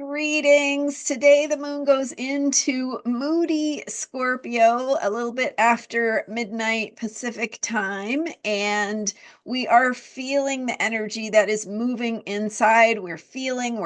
Greetings. Today the moon goes into Moody Scorpio a little bit after midnight Pacific time, and we are feeling the energy that is moving inside. We're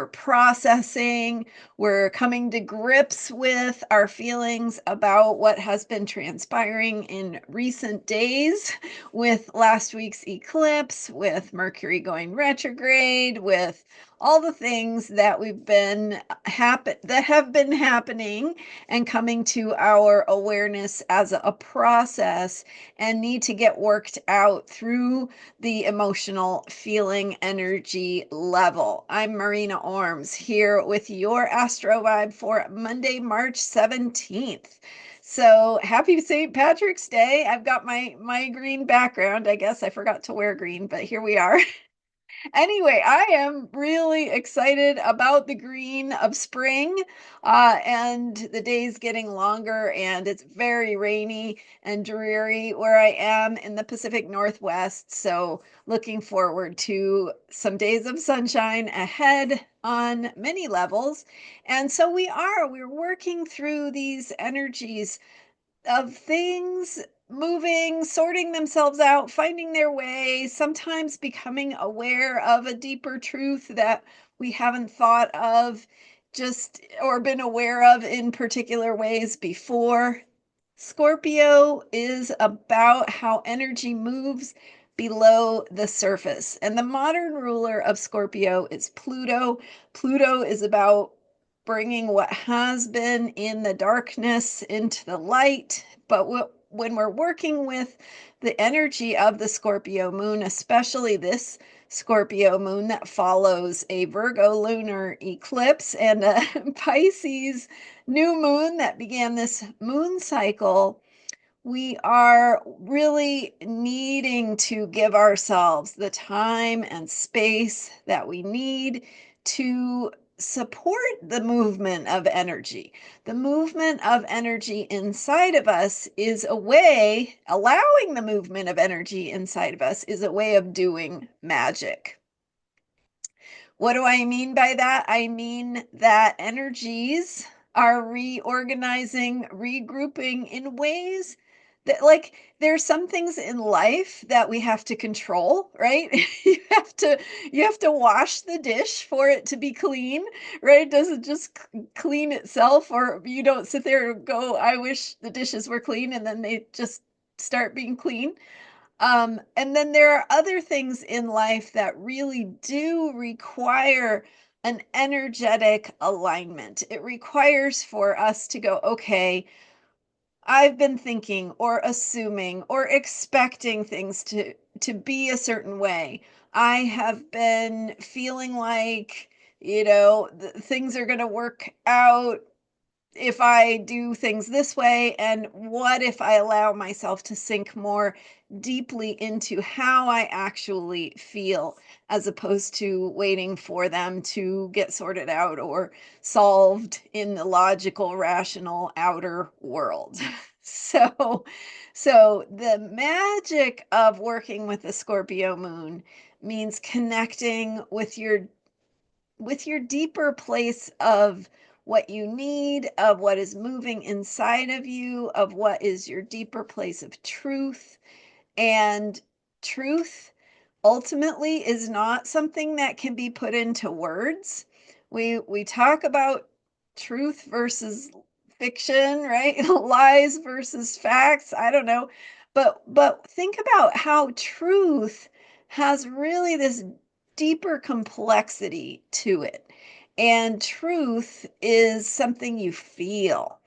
processing, we're coming to grips with our feelings about what has been transpiring in recent days with last week's eclipse, with Mercury going retrograde, with all the things that that have been happening and coming to our awareness as a process and need to get worked out through the emotional feeling energy level. I'm Marina Orms here with your Astro Vibe for Monday, March 17th. So happy St. Patrick's Day. I've got my green background. I guess I forgot to wear green, but here we are. Anyway, I am really excited about the green of spring, and the days getting longer, and it's very rainy and dreary where I am in the Pacific Northwest. So, looking forward to some days of sunshine ahead on many levels. And so we're working through these energies of things moving, sorting themselves out, finding their way, sometimes becoming aware of a deeper truth that we haven't thought of just or been aware of in particular ways before. Scorpio is about how energy moves below the surface. And the modern ruler of Scorpio is Pluto. Pluto is about bringing what has been in the darkness into the light. But when we're working with the energy of the Scorpio moon, especially this Scorpio moon that follows a Virgo lunar eclipse and a Pisces new moon that began this moon cycle, we are really needing to give ourselves the time and space that we need to support the movement of energy. The movement of energy inside of us is a way, allowing the movement of energy inside of us is a way of doing magic. What do I mean by that? I mean that energies are reorganizing, regrouping in ways that, like, there's some things in life that we have to control, right? You have to wash the dish for it to be clean, right? It doesn't just clean itself, or you don't sit there and go, I wish the dishes were clean, and then they just start being clean. And then there are other things in life that really do require an energetic alignment. It requires for us to go, okay, I've been thinking or assuming or expecting things to be a certain way. I have been feeling like, things are going to work out if I do things this way, and what if I allow myself to sink more deeply into how I actually feel, as opposed to waiting for them to get sorted out or solved in the logical, rational outer world. So, so the magic of working with the Scorpio moon means connecting with your deeper place of what you need, of what is moving inside of you, of what is your deeper place of truth. And truth ultimately is not something that can be put into words. We talk about truth versus fiction, right? Lies versus facts. I don't know. But think about how truth has really this deeper complexity to it. And truth is something you feel.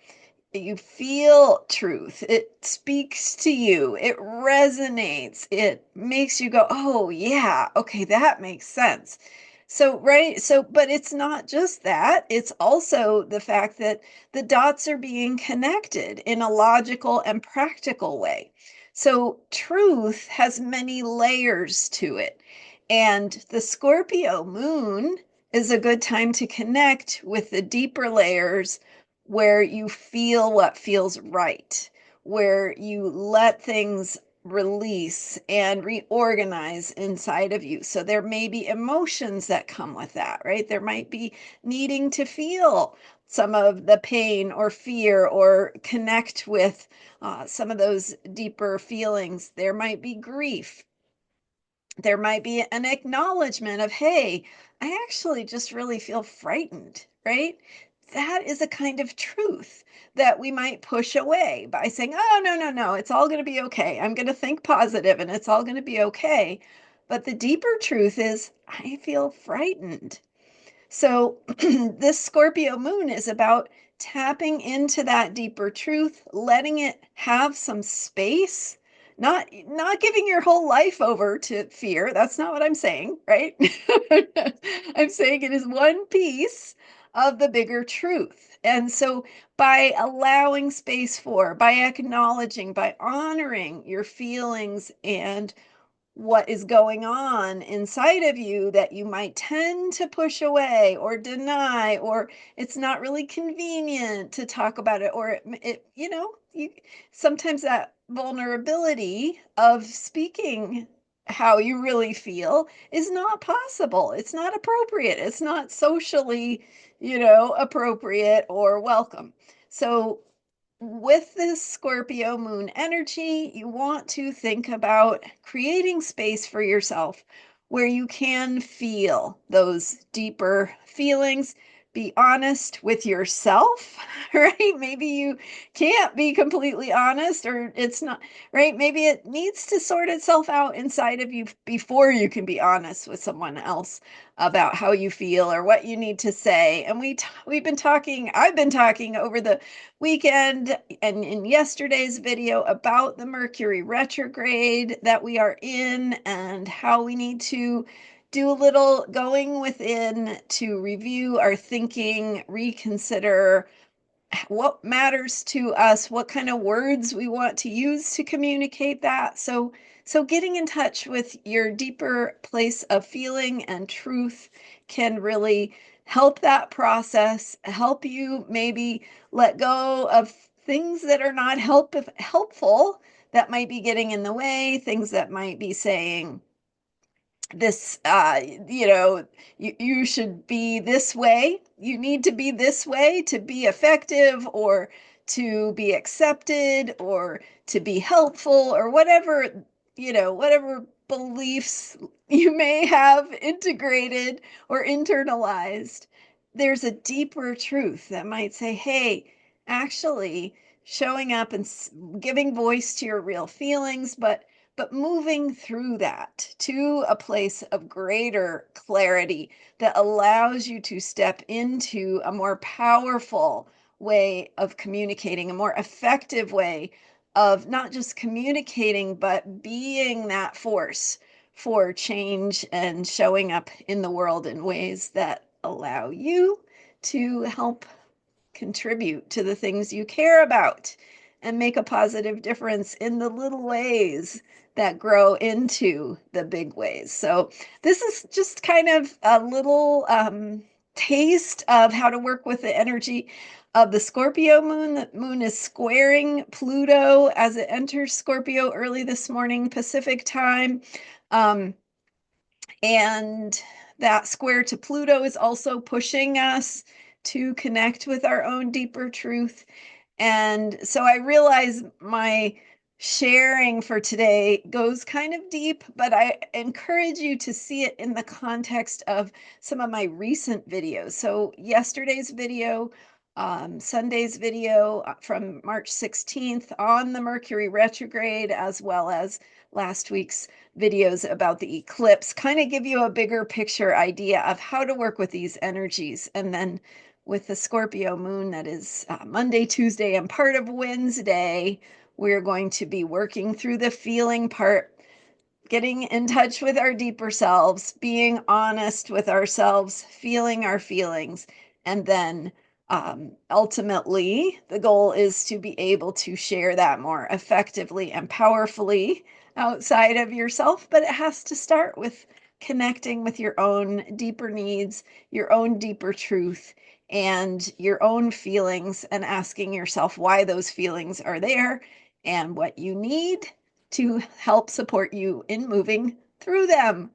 You feel truth. It speaks to you. It resonates. It makes you go, oh, yeah, okay, that makes sense. So, right. So, but it's not just that. It's also the fact that the dots are being connected in a logical and practical way. So, truth has many layers to it. And the Scorpio moon is a good time to connect with the deeper layers where you feel what feels right, where you let things release and reorganize inside of you. So there may be emotions that come with that, right? There might be needing to feel some of the pain or fear or connect with some of those deeper feelings. There might be grief. There might be an acknowledgement of, hey, I actually just really feel frightened, right? That is a kind of truth that we might push away by saying, oh, no, no, no, it's all going to be okay. I'm going to think positive and it's all going to be okay. But the deeper truth is, I feel frightened. So this Scorpio moon is about tapping into that deeper truth, letting it have some space, not giving your whole life over to fear. That's not what I'm saying, right? I'm saying it is one piece of the bigger truth. And so by allowing space for, by acknowledging, by honoring your feelings and what is going on inside of you that you might tend to push away or deny, or it's not really convenient to talk about it, or you sometimes that vulnerability of speaking how you really feel is not possible. It's not appropriate. It's not socially, appropriate or welcome. So with this Scorpio moon energy, you want to think about creating space for yourself where you can feel those deeper feelings. Be honest with yourself, right? Maybe you can't be completely honest, or it's not, right? Maybe it needs to sort itself out inside of you before you can be honest with someone else about how you feel or what you need to say. And I've been talking over the weekend and in yesterday's video about the Mercury retrograde that we are in and how we need to do a little going within to review our thinking, reconsider what matters to us, what kind of words we want to use to communicate that. So getting in touch with your deeper place of feeling and truth can really help that process, help you maybe let go of things that are not helpful, that might be getting in the way, things that might be saying, this you should be this way, you need to be this way to be effective or to be accepted or to be helpful, or whatever beliefs you may have integrated or internalized. There's a deeper truth that might say, hey, actually showing up and giving voice to your real feelings, but moving through that to a place of greater clarity that allows you to step into a more powerful way of communicating, a more effective way of not just communicating, but being that force for change and showing up in the world in ways that allow you to help contribute to the things you care about and make a positive difference in the little ways that grow into the big ways. So, this is just kind of a little taste of how to work with the energy of the Scorpio moon. The moon is squaring Pluto as it enters Scorpio early this morning, Pacific time. Um, and that square to Pluto is also pushing us to connect with our own deeper truth. And so I realize my sharing for today goes kind of deep, but I encourage you to see it in the context of some of my recent videos. So yesterday's video, Sunday's video from March 16th on the Mercury retrograde, as well as last week's videos about the eclipse, kind of give you a bigger picture idea of how to work with these energies. And then with the Scorpio moon that is Monday, Tuesday, and part of Wednesday, we're going to be working through the feeling part, getting in touch with our deeper selves, being honest with ourselves, feeling our feelings, and then ultimately, the goal is to be able to share that more effectively and powerfully outside of yourself, but it has to start with connecting with your own deeper needs, your own deeper truth, and your own feelings, and asking yourself why those feelings are there and what you need to help support you in moving through them.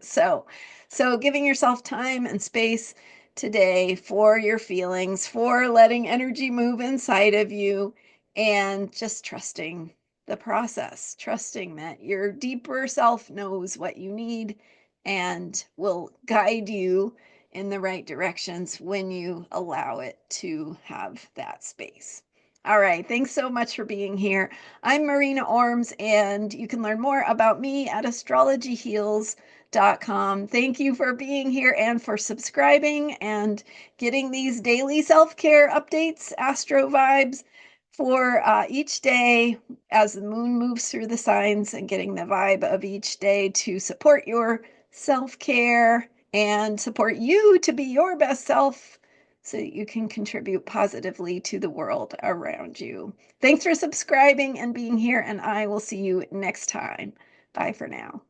so, so giving yourself time and space today for your feelings, for letting energy move inside of you, and just trusting the process, trusting that your deeper self knows what you need and will guide you in the right directions when you allow it to have that space. All right. Thanks so much for being here. I'm Marina Orms, and you can learn more about me at astrologyheals.com. Thank you for being here and for subscribing and getting these daily self care updates, Astro Vibes, for each day as the moon moves through the signs, and getting the vibe of each day to support your self care and support you to be your best self so that you can contribute positively to the world around you. Thanks for subscribing and being here, and I will see you next time. Bye for now.